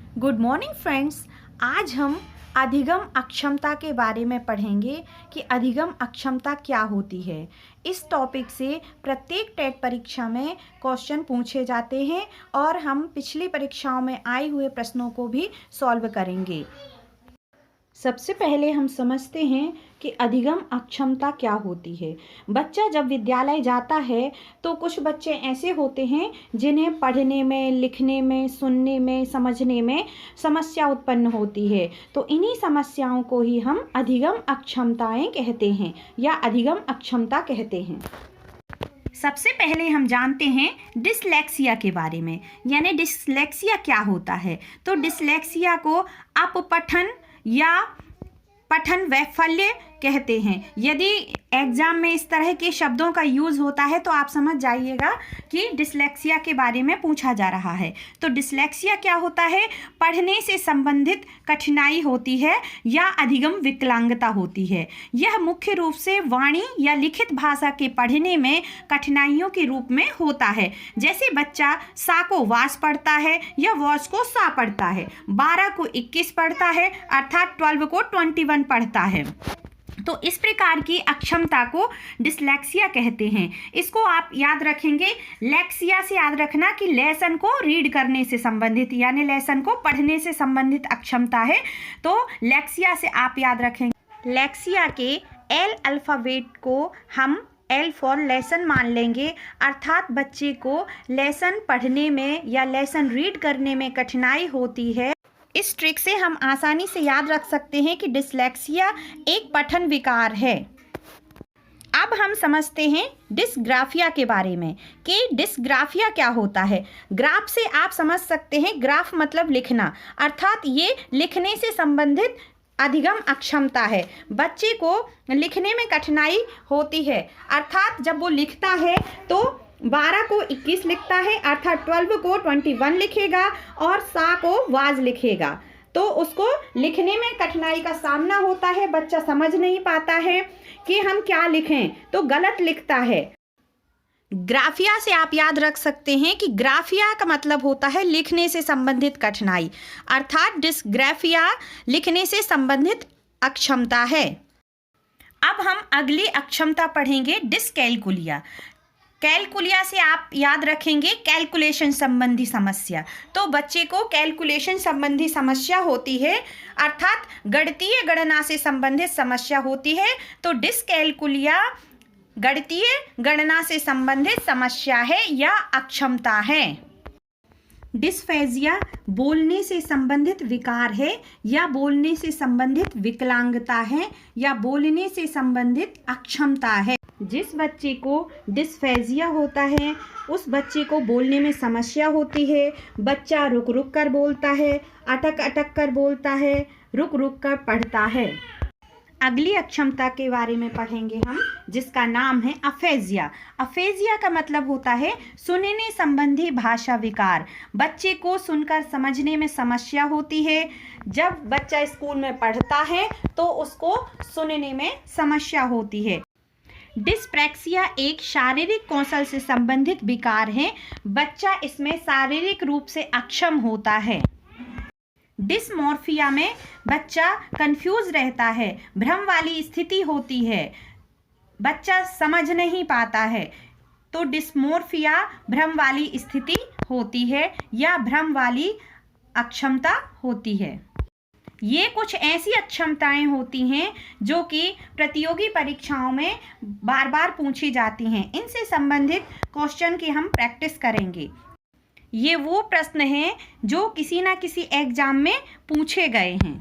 Good morning friends. आज हम अधिगम अक्षमता के बारे में पढ़ेंगे कि अधिगम अक्षमता क्या होती है। इस टॉपिक से प्रत्येक टेट परीक्षा में क्वेश्चन पूछे जाते हैं और हम पिछली परीक्षाओं में आए हुए प्रश्नों को भी सॉल्व करेंगे। सबसे पहले हम समझते हैं कि अधिगम अक्षमता क्या होती है। बच्चा जब विद्यालय जाता है तो कुछ बच्चे ऐसे होते हैं जिन्हें पढ़ने में, लिखने में, सुनने में, समझने में समस्या उत्पन्न होती है। तो इन्हीं समस्याओं को ही हम अधिगम अक्षमताएं कहते हैं या अधिगम अक्षमता कहते हैं। सबसे पहले हम जानते हैं डिसलेक्सिया के बारे में, यानी डिसलेक्सिया क्या होता है। तो डिसलेक्सिया को अपपठन या पठन वैफल्य कहते हैं। यदि एग्जाम में इस तरह के शब्दों का यूज़ होता है तो आप समझ जाइएगा कि डिसलेक्सिया के बारे में पूछा जा रहा है। तो डिसलेक्सिया क्या होता है? पढ़ने से संबंधित कठिनाई होती है या अधिगम विकलांगता होती है। यह मुख्य रूप से वाणी या लिखित भाषा के पढ़ने में कठिनाइयों के रूप में होता है। जैसे बच्चा सा को वास पढ़ता है या वॉस को सा पढ़ता है, 12 को 21 पढ़ता है, अर्थात 12 को 21 पढ़ता है। तो इस प्रकार की अक्षमता को डिसलेक्सिया कहते हैं। इसको आप याद रखेंगे, लेक्सिया से याद रखना कि लेसन को रीड करने से संबंधित, यानी लेसन को पढ़ने से संबंधित अक्षमता है। तो लेक्सिया से आप याद रखेंगे। लेक्सिया के एल अल्फ़ाबेट को हम एल फॉर लेसन मान लेंगे, अर्थात बच्चे को लेसन पढ़ने में या लेसन रीड करने में कठिनाई होती है। इस ट्रिक से हम आसानी से याद रख सकते हैं कि डिसलेक्सिया एक पठन विकार है। अब हम समझते हैं डिस्ग्राफिया के बारे में कि डिस्ग्राफिया क्या होता है। ग्राफ से आप समझ सकते हैं, ग्राफ मतलब लिखना, अर्थात ये लिखने से संबंधित अधिगम अक्षमता है। बच्चे को लिखने में कठिनाई होती है, अर्थात जब वो लिखता है तो 12 को 21 लिखता है, अर्थात 12 को 21 लिखेगा और सा को वाज लिखेगा। तो उसको लिखने में कठिनाई का सामना होता है। बच्चा समझ नहीं पाता है कि हम क्या लिखें, तो गलत लिखता है। ग्राफिया से आप याद रख सकते हैं कि ग्राफिया का मतलब होता है लिखने से संबंधित कठिनाई, अर्थात डिस्ग्राफिया लिखने से संबंधित अक्षमता है। अब हम अगली अक्षमता पढ़ेंगे, डिसकैलकुलिया। कैलकुलिया से आप याद रखेंगे कैलकुलेशन संबंधी समस्या। तो बच्चे को कैलकुलेशन संबंधी समस्या होती है, अर्थात गणितीय गणना से संबंधित समस्या होती है। तो डिसकैलकुलिया गणितीय गणना से संबंधित समस्या है या अक्षमता है। डिस्फेजिया बोलने से संबंधित विकार है या बोलने से संबंधित विकलांगता है या बोलने से संबंधित अक्षमता है। जिस बच्चे को डिस्फेजिया होता है उस बच्चे को बोलने में समस्या होती है। बच्चा रुक रुक कर बोलता है, अटक अटक कर बोलता है, रुक रुक कर पढ़ता है। अगली अक्षमता के बारे में पढ़ेंगे हम, जिसका नाम है अफेजिया। अफेजिया का मतलब होता है सुनने संबंधी भाषा विकार। बच्चे को सुनकर समझने में समस्या होती है। जब बच्चा स्कूल में पढ़ता है तो उसको सुनने में समस्या होती है। डिस्प्रैक्सिया एक शारीरिक कौशल से संबंधित विकार है। बच्चा इसमें शारीरिक रूप से अक्षम होता है। डिसमॉर्फिया में बच्चा कंफ्यूज रहता है, भ्रम वाली स्थिति होती है, बच्चा समझ नहीं पाता है। तो डिसमॉर्फिया भ्रम वाली स्थिति होती है या भ्रम वाली अक्षमता होती है। ये कुछ ऐसी अक्षमताएं होती हैं जो कि प्रतियोगी परीक्षाओं में बार बार पूछी जाती हैं। इनसे संबंधित क्वेश्चन की हम प्रैक्टिस करेंगे। ये वो प्रश्न हैं जो किसी ना किसी एग्जाम में पूछे गए हैं।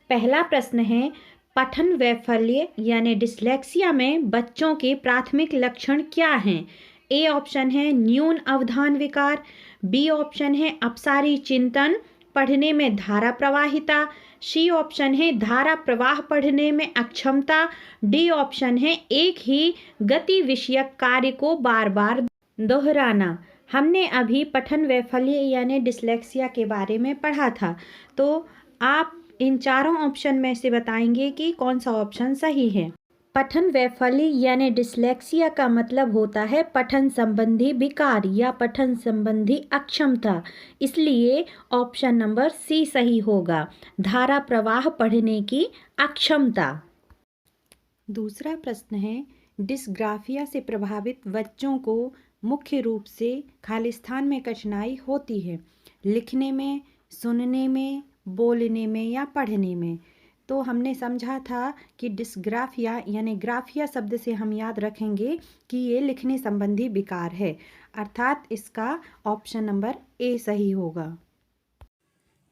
पहला प्रश्न है, पठन वैफल्य यानी डिसलेक्सिया में बच्चों के प्राथमिक लक्षण क्या हैं? ए ऑप्शन है न्यून अवधान विकार, बी ऑप्शन है अपसारी चिंतन, पढ़ने में धारा प्रवाहिता, सी ऑप्शन है धारा प्रवाह पढ़ने में अक्षमता, डी ऑप्शन है एक ही गति विषयक कार्य को बार बार दोहराना। हमने अभी पठन वैफल्य यानी डिसलेक्सिया के बारे में पढ़ा था। तो आप इन चारों ऑप्शन में से बताएंगे कि कौन सा ऑप्शन सही है। पठन वैफल्य यानी डिसलेक्सिया का मतलब होता है पठन संबंधी विकार या पठन संबंधी अक्षमता। इसलिए ऑप्शन नंबर सी सही होगा, धारा प्रवाह पढ़ने की अक्षमता। दूसरा प्रश्न है, डिस्ग्राफिया से प्रभावित बच्चों को मुख्य रूप से खालिस्तान में कठिनाई होती है, लिखने में, सुनने में, बोलने में या पढ़ने में। तो हमने समझा था कि डिस्ग्राफिया यानी ग्राफिया शब्द से हम याद रखेंगे कि ये लिखने संबंधी विकार है, अर्थात इसका ऑप्शन नंबर ए सही होगा।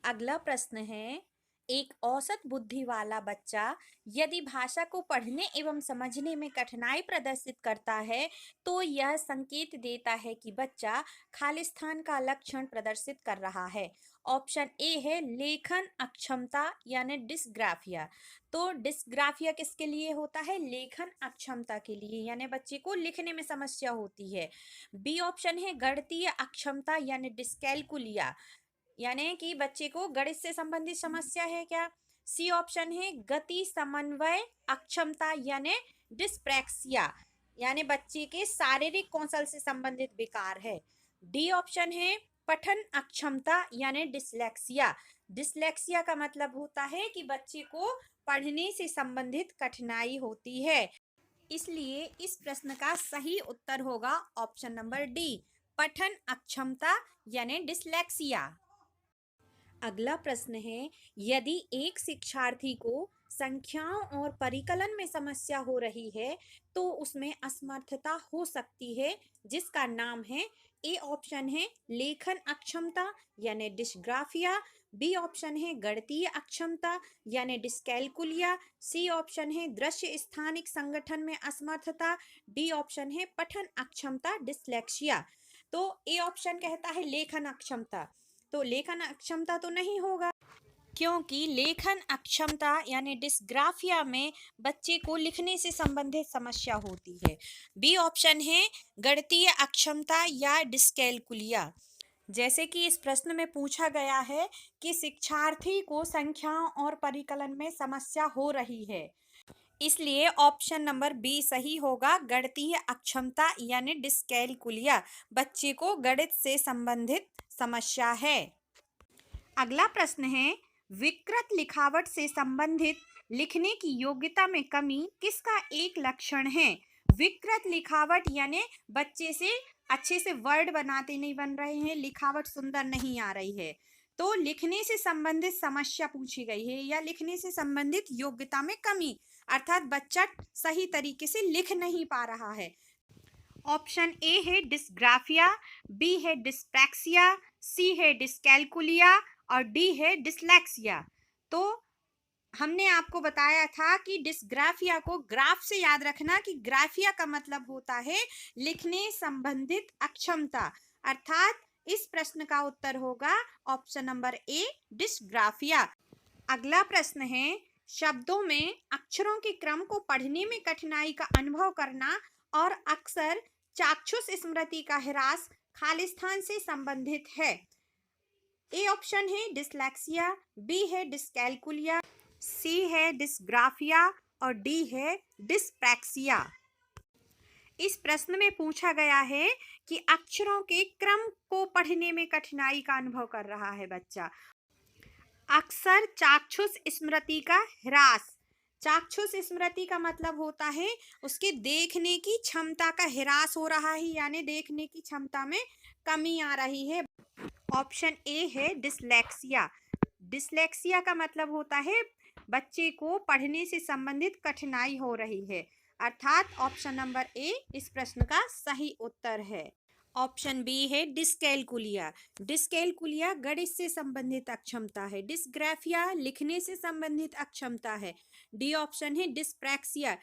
अगला प्रश्न है, एक औसत बुद्धि वाला बच्चा यदि भाषा को पढ़ने एवं समझने में कठिनाई प्रदर्शित करता है तो यह संकेत देता है कि बच्चा खालिस्तान का लक्षण प्रदर्शित कर रहा है। ऑप्शन ए है लेखन अक्षमता यानी डिस्ग्राफिया। तो डिस्ग्राफिया किसके लिए होता है? लेखन अक्षमता के लिए, यानी बच्चे को लिखने में समस्या होती है। बी ऑप्शन है गणितीय अक्षमता यानी डिस्कैलकुलिया, यानी कि बच्चे को गणित से संबंधित समस्या है क्या? सी ऑप्शन है गति समन्वय अक्षमता यानी डिस्प्रैक्सिया, यानी बच्चे के शारीरिक कौशल से संबंधित विकार है। डी ऑप्शन है पठन अक्षमता यानी डिसलेक्सिया। डिसलेक्सिया का मतलब होता है कि बच्चे को पढ़ने से संबंधित कठिनाई होती है। इसलिए इस प्रश्न का सही उत्तर होगा ऑप्शन नंबर डी, पठन अक्षमता यानी डिसलेक्सिया। अगला प्रश्न है, यदि एक शिक्षार्थी को संख्याओं और परिकलन में समस्या हो रही है तो उसमें असमर्थता हो सकती है, जिसका नाम है, ए ऑप्शन है लेखन अक्षमता यानी डिस्ग्राफिया, बी ऑप्शन है गणितीय अक्षमता यानी डिस्कैलकुलिया, सी ऑप्शन है दृश्य स्थानिक संगठन में असमर्थता, डी ऑप्शन है पठन अक्षमता डिसलेक्सिया। तो ए ऑप्शन कहता है लेखन अक्षमता, तो लेखन अक्षमता तो नहीं होगा, क्योंकि लेखन अक्षमता यानी डिस्ग्राफिया में बच्चे को लिखने से संबंधित समस्या होती है। बी ऑप्शन है गणितीय अक्षमता या डिस्कैलकुलिया। जैसे कि इस प्रश्न में पूछा गया है कि शिक्षार्थी को संख्याओं और परिकलन में समस्या हो रही है, इसलिए ऑप्शन नंबर बी सही होगा, गणितीय अक्षमता यानी डिस्कैलकुलिया। बच्चे को गणित से संबंधित समस्या है। अगला प्रश्न है, विकृत लिखावट से संबंधित लिखने की योग्यता में कमी किसका एक लक्षण है? विकृत लिखावट यानी बच्चे से अच्छे से वर्ड बनाते नहीं बन रहे हैं, लिखावट सुंदर नहीं आ रही है, तो लिखने से संबंधित समस्या पूछी गई है, या लिखने से संबंधित योग्यता में कमी, अर्थात बच्चा सही तरीके से लिख नहीं पा रहा है। ऑप्शन ए है डिस्ग्राफिया, बी है डिस्प्रैक्सिया, सी है डिस्कैलकुलिया और डी है डिसलेक्सिया। तो हमने आपको बताया था कि डिस्ग्राफिया को ग्राफ से याद रखना कि ग्राफिया का मतलब होता है लिखने संबंधित अक्षमता, अर्थात इस प्रश्न का उत्तर होगा ऑप्शन नंबर ए डिस्ग्राफिया। अगला प्रश्न है, शब्दों में अक्षरों के क्रम को पढ़ने में कठिनाई का अनुभव करना और अक्सर चाक्षुष स्मृति का ह्रास खालिस्तान से संबंधित है। ए ऑप्शन है डिसलेक्सिया, बी है डिस्कैलकुलिया, सी है डिस्ग्राफिया और डी है डिस्प्रैक्सिया। इस प्रश्न में पूछा गया है कि अक्षरों के क्रम को पढ़ने में कठिनाई का अनुभव कर रहा है बच्चा, अक्सर चाक्षुष स्मृति का ह्रास। चाक्षुष स्मृति का मतलब होता है उसके देखने की क्षमता का ह्रास हो रहा है, यानी देखने की क्षमता में कमी आ रही है। ऑप्शन ए है डिसलेक्सिया। डिसलेक्सिया का मतलब होता है बच्चे को पढ़ने से संबंधित कठिनाई हो रही है, अर्थात ऑप्शन नंबर ए इस प्रश्न का सही उत्तर है। ऑप्शन बी है डिस्कैलकुलिया। डिस्कैलकुलिया गणित से संबंधित अक्षमता है, डिस्ग्राफिया लिखने से संबंधित अक्षमता है, डी ऑप्शन है डिस्प्रैक्सिया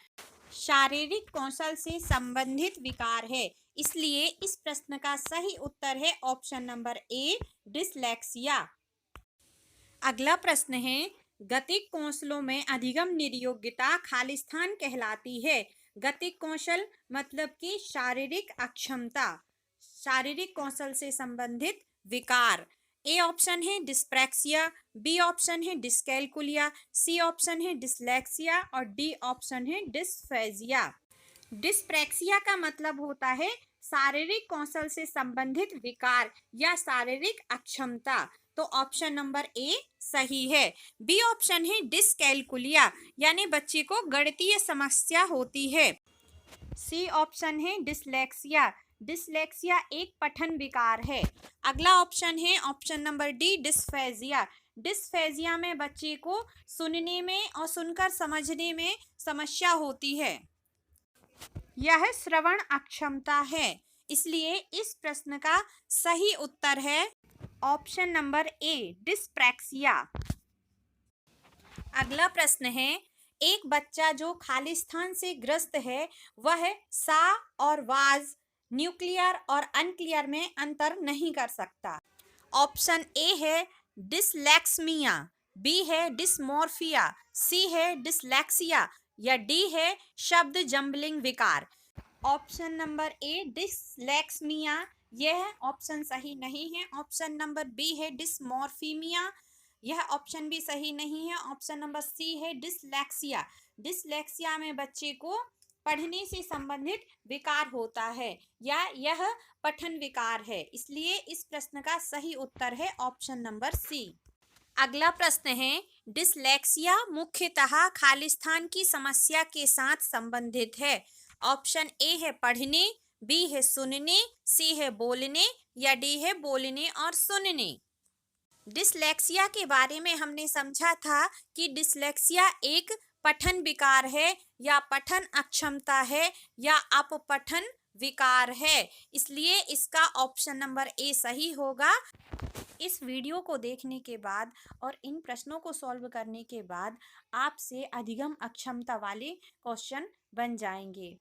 शारीरिक कौशल से संबंधित विकार है, इसलिए इस प्रश्न का सही उत्तर है ऑप्शन नंबर ए डिसलेक्सिया। अगला प्रश्न है, गतिक कौशलों में अधिगम निर्योग्यता खालिस्तान कहलाती है। गतिक कौशल मतलब कि शारीरिक अक्षमता, शारीरिक कौशल से संबंधित विकार। ए ऑप्शन है डिस्प्रैक्सिया, बी ऑप्शन है डिस्कैलकुलिया, सी ऑप्शन है डिसलेक्सिया और डी ऑप्शन है डिस्फेजिया। डिस्प्रैक्सिया का मतलब होता है शारीरिक कौशल से संबंधित विकार या शारीरिक अक्षमता, तो ऑप्शन नंबर ए सही है। बी ऑप्शन है डिसकैलकुलिया, यानी बच्चे को गणितीय समस्या होती है। सी ऑप्शन है डिसलेक्सिया, डिसलेक्सिया एक पठन विकार है। अगला ऑप्शन है option number D dysphagia, dysphagia में बच्चे को सुनने में और सुनकर समझने में समस्या होती है। यह श्रवण अक्षमता है, इसलिए इस प्रश्न का सही उत्तर है ऑप्शन नंबर ए डिस्प्रैक्सिया। अगला प्रश्न है, एक बच्चा जो खालिस्तान से ग्रस्त है वह सा और वाज न्यूक्लियर और अनक्लियर में अंतर नहीं कर सकता। ऑप्शन ए है डिसलेक्समिया, बी है डिसमोर्फिया, सी है डिसलेक्सिया या डी है शब्द जम्बलिंग विकार। ऑप्शन नंबर ए डिसलेक्समिया, यह ऑप्शन सही नहीं है। ऑप्शन नंबर बी है डिसमॉर्फीमिया, यह ऑप्शन भी सही नहीं है। ऑप्शन नंबर सी है डिसलेक्सिया, डिसलेक्सिया में बच्चे को पढ़ने से संबंधित विकार होता है या यह पठन विकार है, इसलिए इस प्रश्न का सही उत्तर है ऑप्शन नंबर सी। अगला प्रश्न है, डिसलेक्सिया मुख्यतः खालिस्तान की समस्या के साथ संबंधित है। ऑप्शन ए है पढ़ने, बी है सुनने, सी है बोलने या डी है बोलने और सुनने। डिसलेक्सिया के बारे में हमने समझा था कि डिसलेक्सिया एक पठन विकार है या पठन अक्षमता है या अपपठन विकार है, इसलिए इसका ऑप्शन नंबर ए सही होगा। इस वीडियो को देखने के बाद और इन प्रश्नों को सॉल्व करने के बाद आपसे अधिगम अक्षमता वाले क्वेश्चन बन जाएंगे।